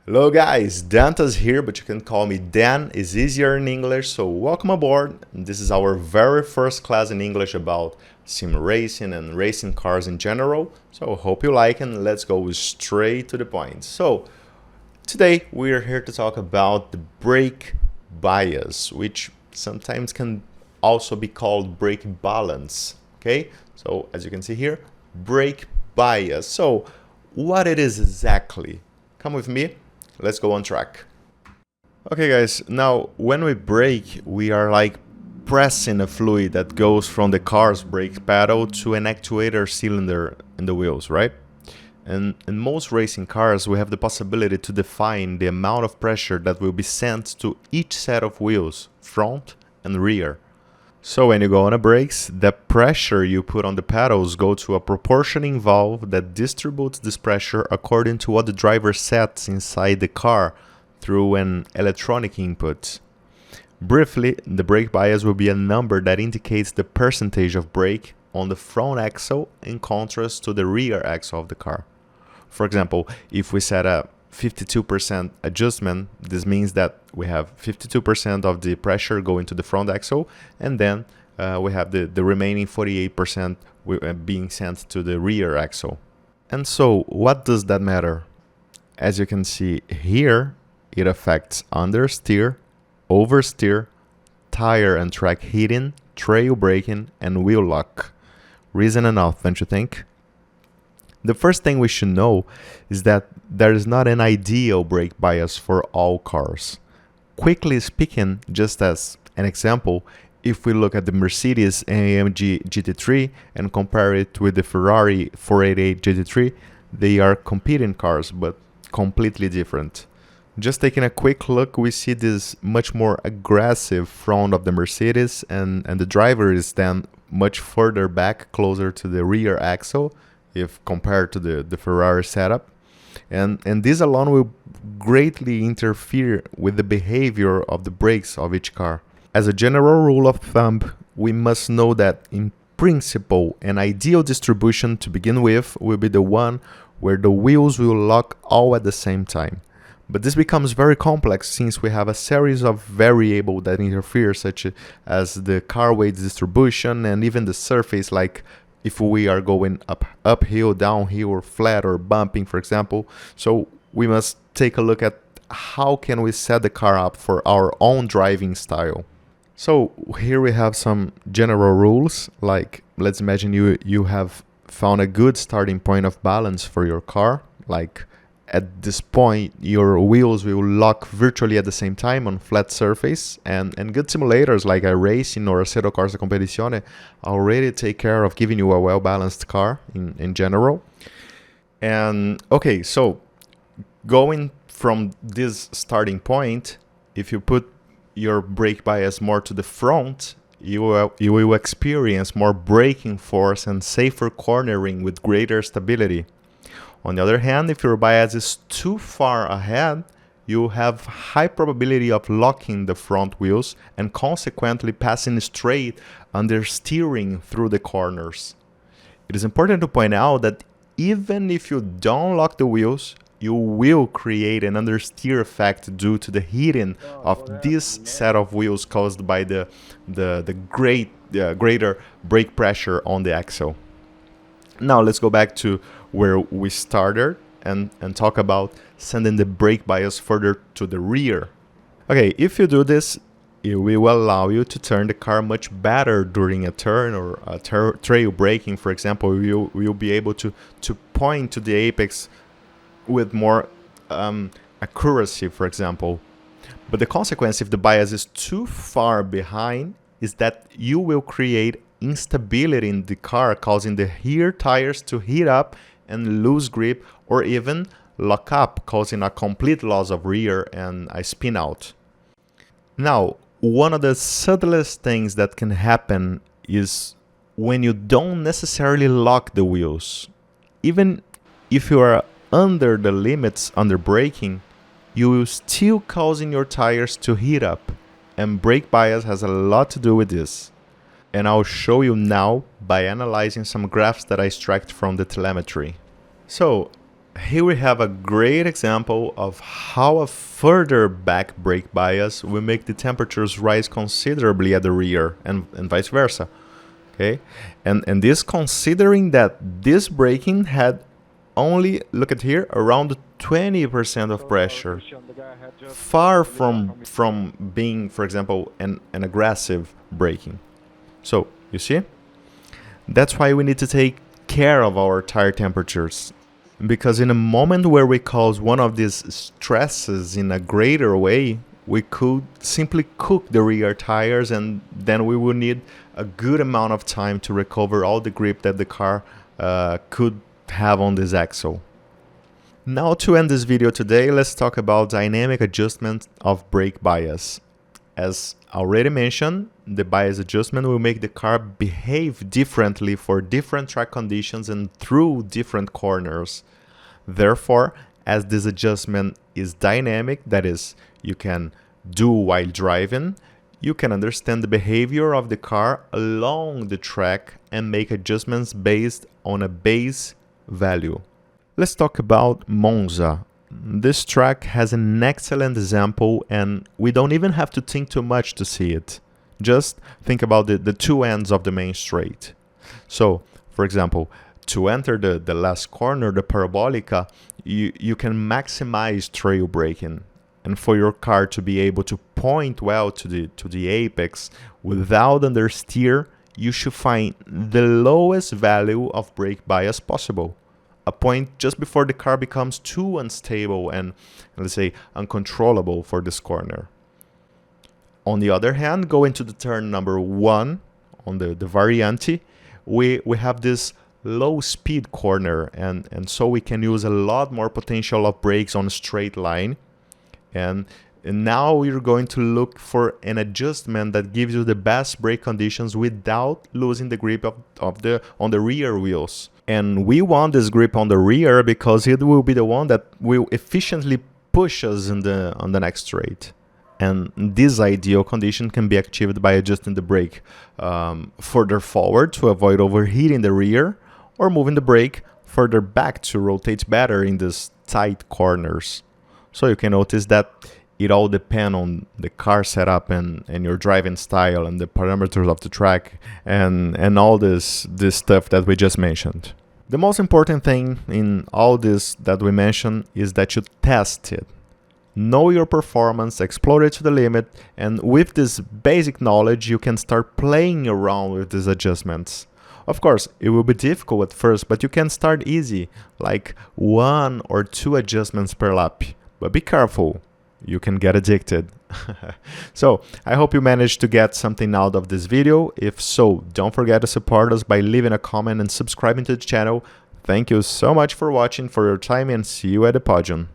Hello guys, Dantas here, but you can call me Dan, it's easier in English, so welcome aboard. This is our very first class in English about sim racing and racing cars in general, so hope you like and let's go straight to the point. So, today we are here to talk about the brake bias, which sometimes can also be called brake balance, okay? So, as you can see here, brake bias. So, what it is exactly? Come with me. Let's go on track. Okay guys, now when we brake, we are like pressing a fluid that goes from the car's brake pedal to an actuator cylinder in the wheels, right? And in most racing cars, we have the possibility to define the amount of pressure that will be sent to each set of wheels, front and rear. So when you go on the brakes, the pressure you put on the pedals go to a proportioning valve that distributes this pressure according to what the driver sets inside the car through an electronic input. Briefly, the brake bias will be a number that indicates the percentage of brake on the front axle in contrast to the rear axle of the car. For example, if we set a 52% adjustment, this means that we have 52% of the pressure going to the front axle, and then we have the remaining 48% being sent to the rear axle. And so, what does that matter? As you can see here, it affects understeer, oversteer, tire and track heating, trail braking, and wheel lock. Reason enough, don't you think? The first thing we should know is that there is not an ideal brake bias for all cars. Quickly speaking, just as an example, if we look at the Mercedes AMG GT3 and compare it with the Ferrari 488 GT3, they are competing cars but completely different. Just taking a quick look, we see this much more aggressive front of the Mercedes and the driver is then much further back, closer to the rear axle, if compared to the Ferrari setup. And this alone will greatly interfere with the behavior of the brakes of each car. As a general rule of thumb, we must know that in principle, an ideal distribution to begin with will be the one where the wheels will lock all at the same time. But this becomes very complex since we have a series of variables that interfere, such as the car weight distribution and even the surface, like if we are going uphill, downhill, or flat, or bumping, for example. So we must take a look at how can we set the car up for our own driving style. So here we have some general rules, like let's imagine you have found a good starting point of balance for your car, like at this point your wheels will lock virtually at the same time on flat surface, and good simulators like iRacing or Assetto Corsa Competizione already take care of giving you a well-balanced car in general. And okay, so going from this starting point, if you put your brake bias more to the front, you will experience more braking force and safer cornering with greater stability. On the other hand, if your bias is too far ahead, you have high probability of locking the front wheels and consequently passing straight under steering through the corners. It is important to point out that even if you don't lock the wheels, you will create an understeer effect due to the heating of this set of wheels caused by the greater brake pressure on the axle. Now let's go back to where we started and talk about sending the brake bias further to the rear. Okay, if you do this, it will allow you to turn the car much better during a turn or a trail braking, for example. You'll be able to point to the apex with more accuracy, for example. But the consequence, if the bias is too far behind, is that you will create instability in the car, causing the rear tires to heat up and lose grip, or even lock up, causing a complete loss of rear and a spin out. Now, one of the subtlest things that can happen is when you don't necessarily lock the wheels. Even if you are under the limits under braking, you will still causing your tires to heat up, and brake bias has a lot to do with this. And I'll show you now by analyzing some graphs that I extract from the telemetry. So Here we have a great example of how a further back brake bias will make the temperatures rise considerably at the rear and vice versa. Okay, and this considering that this braking had only, look at here, around 20% of pressure, far from being, for example, an aggressive braking. So you see, that's why we need to take care of our tire temperatures, because in a moment where we cause one of these stresses in a greater way, we could simply cook the rear tires, and then we will need a good amount of time to recover all the grip that the car could have on this axle. Now, to end this video today, let's talk about dynamic adjustment of brake bias. As already mentioned, the bias adjustment will make the car behave differently for different track conditions and through different corners. Therefore, as this adjustment is dynamic, that is, you can do while driving, you can understand the behavior of the car along the track and make adjustments based on a base value. Let's talk about Monza. This track has an excellent example, and we don't even have to think too much to see it. Just think about the two ends of the main straight. So, for example, to enter the last corner, the Parabolica, you can maximize trail braking. And for your car to be able to point well to the apex without understeer, you should find the lowest value of brake bias possible. A point just before the car becomes too unstable and, let's say, uncontrollable for this corner. On the other hand, going to the turn number 1 on the Variante, we have this low speed corner, and so we can use a lot more potential of brakes on a straight line. And now we're going to look for an adjustment that gives you the best brake conditions without losing the grip on the rear wheels. And we want this grip on the rear because it will be the one that will efficiently push us on the next straight. And this ideal condition can be achieved by adjusting the brake further forward to avoid overheating the rear, or moving the brake further back to rotate better in these tight corners. So you can notice that it all depends on the car setup and your driving style and the parameters of the track and all this stuff that we just mentioned. The most important thing in all this that we mentioned is that you test it. Know your performance, explore it to the limit, and with this basic knowledge you can start playing around with these adjustments. Of course, it will be difficult at first, but you can start easy, like 1 or 2 adjustments per lap. But be careful, you can get addicted. So, I hope you managed to get something out of this video. If so, don't forget to support us by leaving a comment and subscribing to the channel. Thank you so much for watching, for your time, and see you at the podium.